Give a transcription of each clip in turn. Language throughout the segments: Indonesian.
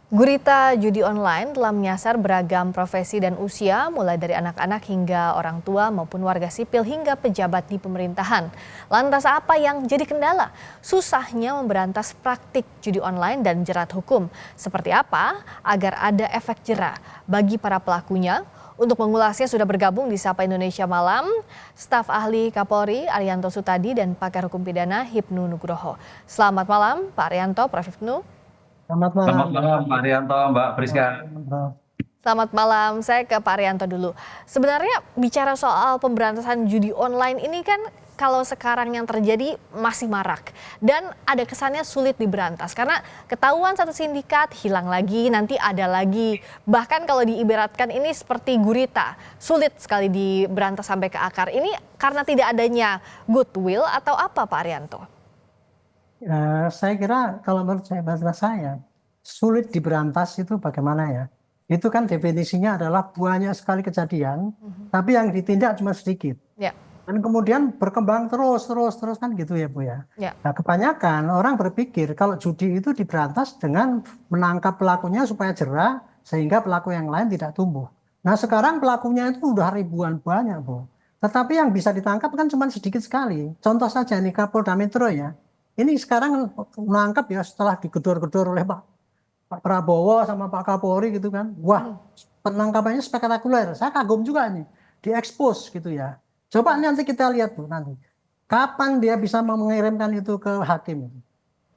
Gurita judi online telah menyasar beragam profesi dan usia, mulai dari anak-anak hingga orang tua maupun warga sipil hingga pejabat di pemerintahan. Lantas apa yang jadi kendala? Susahnya memberantas praktik judi online dan jerat hukum. Seperti apa agar ada efek jera bagi para pelakunya? Untuk mengulasnya sudah bergabung di Sapa Indonesia Malam, staf ahli Kapolri Arianto Sutadi dan pakar hukum pidana Hipnu Nugroho. Selamat malam Pak Arianto, Prof. Hipnu. Selamat Selamat malam. malam Pak Rianto, Mbak Priska. Selamat malam, saya ke Pak Arianto dulu. Sebenarnya bicara soal pemberantasan judi online ini kan kalau sekarang yang terjadi masih marak. Dan ada kesannya sulit diberantas karena ketahuan satu sindikat hilang lagi, nanti ada lagi. Bahkan kalau diibaratkan ini seperti gurita, sulit sekali diberantas sampai ke akar. Ini karena tidak adanya goodwill atau apa Pak Arianto? Saya kira kalau menurut saya sulit diberantas itu bagaimana ya? Itu kan definisinya adalah banyak sekali kejadian, tapi yang ditindak cuma sedikit. Ya. Dan kemudian berkembang terus kan gitu ya Bu ya. Ya. Nah, kebanyakan orang berpikir kalau judi itu diberantas dengan menangkap pelakunya supaya jera sehingga pelaku yang lain tidak tumbuh. Nah sekarang pelakunya itu udah ribuan banyak Bu. Tetapi yang bisa ditangkap kan cuma sedikit sekali. Contoh saja nih Kapolda Metro ya. Ini sekarang menangkap ya setelah digedor-gedor oleh Pak Prabowo sama Pak Kapolri gitu kan. Wah, penangkapannya spektakuler. Saya kagum juga nih. Diekspos gitu ya. Coba nanti kita lihat Bu nanti. Kapan dia bisa mengirimkan itu ke hakim?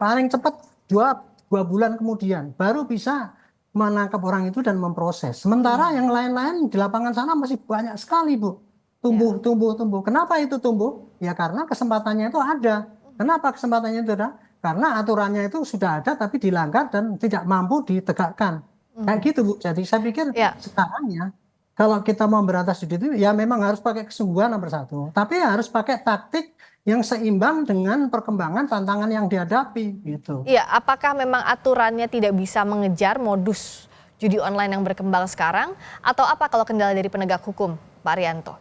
Paling cepat dua bulan kemudian baru bisa menangkap orang itu dan memproses. Sementara yang lain-lain di lapangan sana masih banyak sekali Bu. Tumbuh. Kenapa itu tumbuh? Ya karena kesempatannya itu ada. Kenapa kesempatannya itu ada? Karena aturannya itu sudah ada tapi dilanggar dan tidak mampu ditegakkan. Kayak gitu Bu. Jadi saya pikir sekarang ya kalau kita mau berantas judi itu ya memang harus pakai kesungguhan nomor satu. Tapi harus pakai taktik yang seimbang dengan perkembangan tantangan yang dihadapi gitu. Iya, apakah memang aturannya tidak bisa mengejar modus judi online yang berkembang sekarang atau apa kalau kendala dari penegak hukum, Pak Arianto?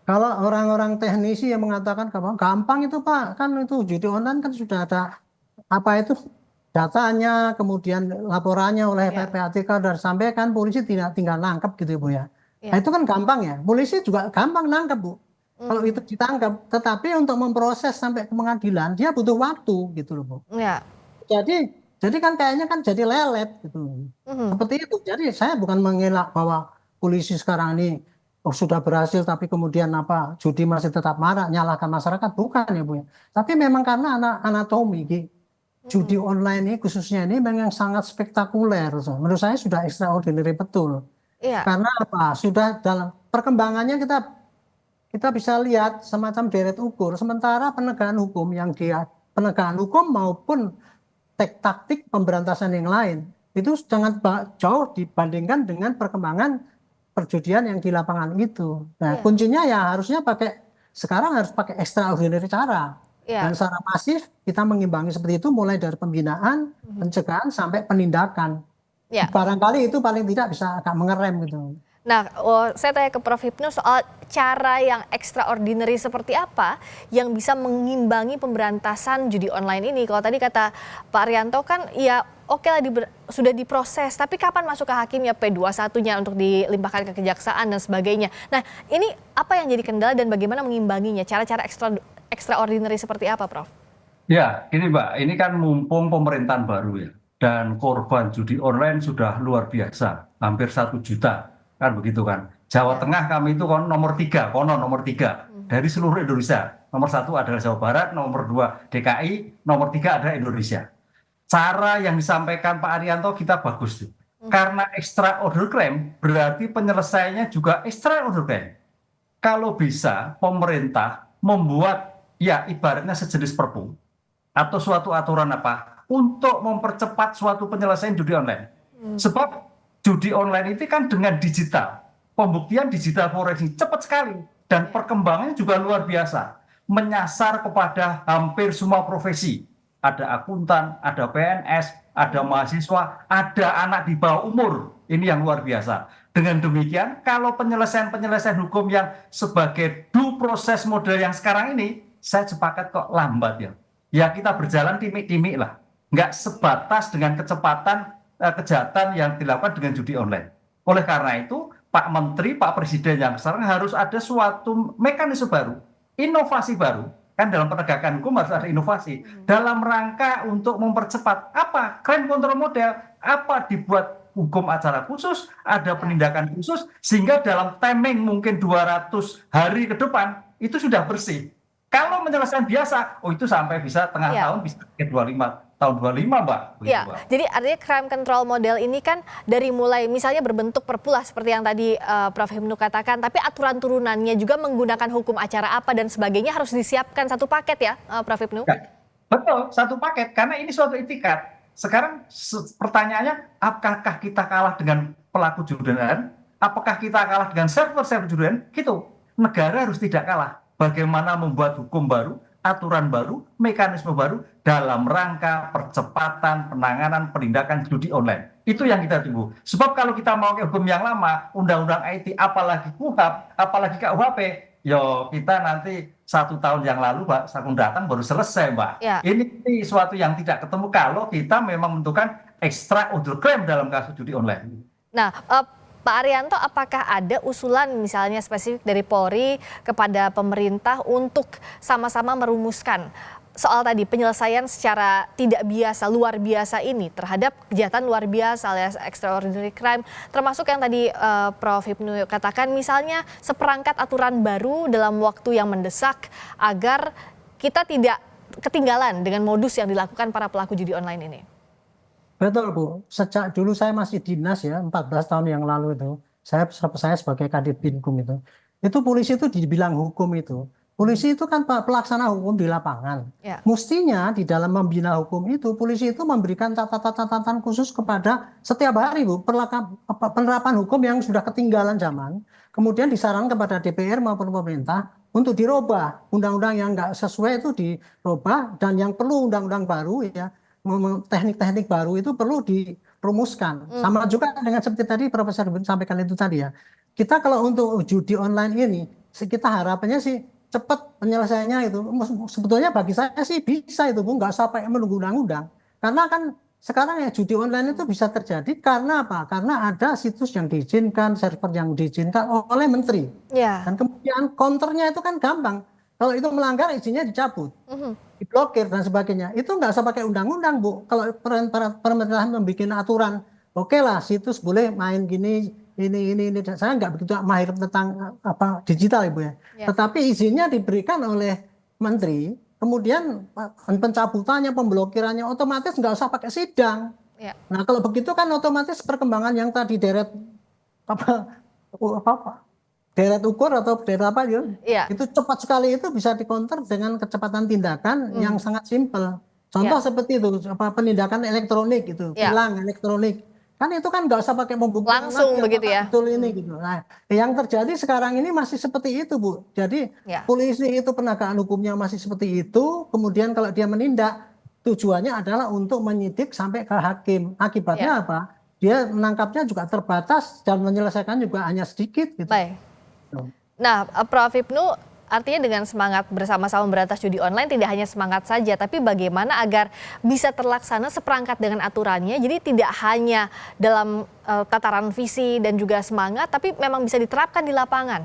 Kalau orang-orang teknisi yang mengatakan gampang itu Pak, kan itu judi online kan sudah ada apa itu datanya, kemudian laporannya oleh PPATK dan sampaikan polisi tinggal nangkep gitu Bu ya. Nah itu kan gampang ya, polisi juga gampang nangkep Bu. Kalau itu ditangkap, tetapi untuk memproses sampai ke pengadilan dia butuh waktu gitu loh Bu. Ya. Jadi kan kayaknya kan jadi lelet gitu. Seperti itu. Jadi saya bukan mengelak bahwa polisi sekarang ini sudah berhasil tapi kemudian apa judi masih tetap marak nyalahkan masyarakat, bukan ya Bu ya. Tapi memang karena anatomi judi online ini khususnya ini memang yang sangat spektakuler. Menurut saya sudah extraordinary betul. Iya. Karena apa? Sudah dalam perkembangannya kita bisa lihat semacam deret ukur. Sementara penegakan hukum maupun taktik pemberantasan yang lain itu sangat jauh dibandingkan dengan perkembangan perjudian yang di lapangan itu. Nah, kuncinya ya harusnya sekarang harus pakai extraordinary cara. Dan secara masif kita mengimbangi seperti itu mulai dari pembinaan, pencegahan sampai penindakan. Barangkali itu paling tidak bisa agak mengerem gitu. Nah, saya tanya ke Prof. Hipnu soal cara yang extraordinary seperti apa yang bisa mengimbangi pemberantasan judi online ini. Kalau tadi kata Pak Arianto kan ya oke lah sudah diproses, tapi kapan masuk ke hakim ya P21-nya untuk dilimpahkan ke kejaksaan dan sebagainya. Nah, ini apa yang jadi kendala dan bagaimana mengimbanginya? Cara-cara extraordinary seperti apa, Prof? Ya, ini Mbak, ini kan mumpung pemerintahan baru ya. Dan korban judi online sudah luar biasa, hampir 1 juta. Kan begitu kan. Jawa Tengah kami itu nomor 3, konon nomor 3 dari seluruh Indonesia. Nomor 1 adalah Jawa Barat, nomor 2 DKI, nomor 3 adalah Indonesia. Cara yang disampaikan Pak Arianto kita bagus tuh. Karena extraordinary crime berarti penyelesaiannya juga extraordinary crime. Kalau bisa pemerintah membuat ya ibaratnya sejenis perpu atau suatu aturan apa untuk mempercepat suatu penyelesaian judi online. Sebab judi online itu kan dengan digital, pembuktian digital forensik cepat sekali dan perkembangannya juga luar biasa, menyasar kepada hampir semua profesi. Ada akuntan, ada PNS, ada mahasiswa, ada anak di bawah umur. Ini yang luar biasa. Dengan demikian, kalau penyelesaian hukum yang sebagai due process model yang sekarang ini, saya sepakat kok lambat ya. Ya kita berjalan timik-timik lah, nggak sebatas dengan kecepatan kejahatan yang dilakukan dengan judi online. Oleh karena itu, Pak Menteri, Pak Presiden yang sekarang harus ada suatu mekanisme baru, inovasi baru. Kan dalam penegakan hukum harus ada inovasi dalam rangka untuk mempercepat apa crime control model, apa dibuat hukum acara khusus, ada penindakan khusus sehingga dalam timing mungkin 200 hari ke depan itu sudah bersih. Kalau penyelesaian biasa, oh itu sampai bisa tengah tahun, bisa ke 25 Mbak. Ya, jadi artinya crime control model ini kan dari mulai misalnya berbentuk perpulah seperti yang tadi Prof. Hipnu katakan, tapi aturan turunannya juga menggunakan hukum acara apa dan sebagainya harus disiapkan satu paket ya, Prof. Hipnu? Ya, betul, satu paket karena ini suatu itikat. Sekarang pertanyaannya, apakah kita kalah dengan pelaku judi online? Apakah kita kalah dengan server-server judi online? Gitu. Negara harus tidak kalah. Bagaimana membuat hukum baru, aturan baru, mekanisme baru dalam rangka percepatan penanganan penindakan judi online. Itu yang kita tunggu. Sebab kalau kita mau ke hukum yang lama, undang-undang IT, apalagi KUHP, apalagi KUHP, yo kita nanti 1 tahun yang lalu, Mbak, Sakung datang baru selesai, Mbak. Ya. Ini suatu yang tidak ketemu kalau kita memang menentukan extraordinary crime dalam kasus judi online. Nah, Pak Arianto, apakah ada usulan misalnya spesifik dari Polri kepada pemerintah untuk sama-sama merumuskan soal tadi penyelesaian secara tidak biasa, luar biasa ini terhadap kejahatan luar biasa alias extraordinary crime, termasuk yang tadi Prof. Hipnu katakan misalnya seperangkat aturan baru dalam waktu yang mendesak agar kita tidak ketinggalan dengan modus yang dilakukan para pelaku judi online ini? Betul Bu, sejak dulu saya masih dinas ya, 14 tahun yang lalu itu, saya sebagai Kadif Binkum itu polisi itu dibilang hukum itu. Polisi itu kan pelaksana hukum di lapangan. Ya. Mestinya di dalam membina hukum itu, polisi itu memberikan catatan-catatan khusus kepada setiap hari Bu, penerapan hukum yang sudah ketinggalan zaman. Kemudian disarankan kepada DPR maupun pemerintah untuk dirubah. Undang-undang yang nggak sesuai itu dirubah, dan yang perlu undang-undang baru ya, teknik-teknik baru itu perlu dirumuskan. Sama juga dengan seperti tadi Profesor sampaikan itu tadi ya. Kita kalau untuk judi online ini, kita harapannya sih cepat penyelesaiannya itu. Sebetulnya bagi saya sih bisa itu Bu, nggak sampai menunggu undang-undang. Karena kan sekarang ya judi online itu bisa terjadi karena apa? Karena ada situs yang diizinkan, server yang diizinkan oleh menteri. Ya. Dan kemudian counternya itu kan gampang. Kalau itu melanggar izinnya dicabut, diblokir dan sebagainya. Itu nggak usah pakai undang-undang Bu. Kalau pemerintah membuat aturan, oke lah situs boleh main gini, ini. Saya nggak begitu mahir tentang digital Ibu ya. Tetapi izinnya diberikan oleh menteri, kemudian pencabutannya, pemblokirannya otomatis nggak usah pakai sidang. Ya. Nah kalau begitu kan otomatis perkembangan yang tadi deret deret ukur atau deret apa Ya. itu cepat sekali, itu bisa dikonter dengan kecepatan tindakan yang sangat simpel. Contoh seperti itu, penindakan elektronik itu, tilang elektronik. Kan itu kan nggak usah pakai membuktikan langsung begitu ya. Betul ini gitu. Nah, yang terjadi sekarang ini masih seperti itu Bu. Jadi polisi itu penegakan hukumnya masih seperti itu. Kemudian kalau dia menindak, tujuannya adalah untuk menyidik sampai ke hakim. Akibatnya apa? Dia menangkapnya juga terbatas dan menyelesaikan juga hanya sedikit gitu. Baik. Nah, Prof. Hipnu, artinya dengan semangat bersama-sama memberantas judi online tidak hanya semangat saja, tapi bagaimana agar bisa terlaksana seperangkat dengan aturannya, jadi tidak hanya dalam tataran visi dan juga semangat, tapi memang bisa diterapkan di lapangan.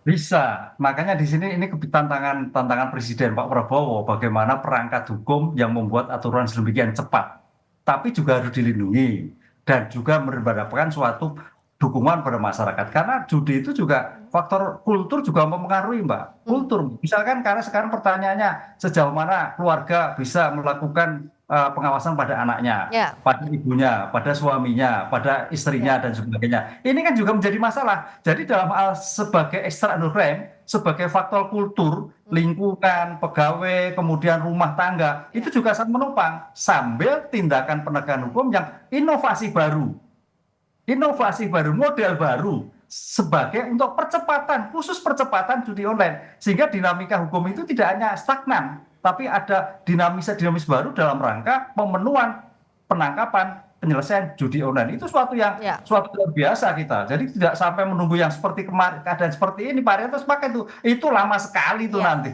Bisa, makanya di sini ini tantangan Presiden Pak Prabowo, bagaimana perangkat hukum yang membuat aturan sedemikian cepat, tapi juga harus dilindungi dan juga mendapatkan suatu dukungan pada masyarakat. Karena judi itu juga faktor kultur juga mempengaruhi Mbak. Kultur, misalkan karena sekarang pertanyaannya sejauh mana keluarga bisa melakukan pengawasan pada anaknya, pada ibunya, pada suaminya, pada istrinya dan sebagainya. Ini kan juga menjadi masalah. Jadi dalam hal sebagai extraordinary crime, sebagai faktor kultur, lingkungan, pegawai, kemudian rumah tangga, itu juga sangat menopang sambil tindakan penegakan hukum yang inovasi baru, model baru sebagai untuk percepatan, khusus percepatan judi online, sehingga dinamika hukum itu tidak hanya stagnan, tapi ada dinamis baru dalam rangka pemenuhan penangkapan, penyelesaian judi online. Itu suatu yang luar biasa kita. Jadi tidak sampai menunggu yang seperti kemarin, keadaan seperti ini Pak Arianto sepakat itu lama sekali itu nanti.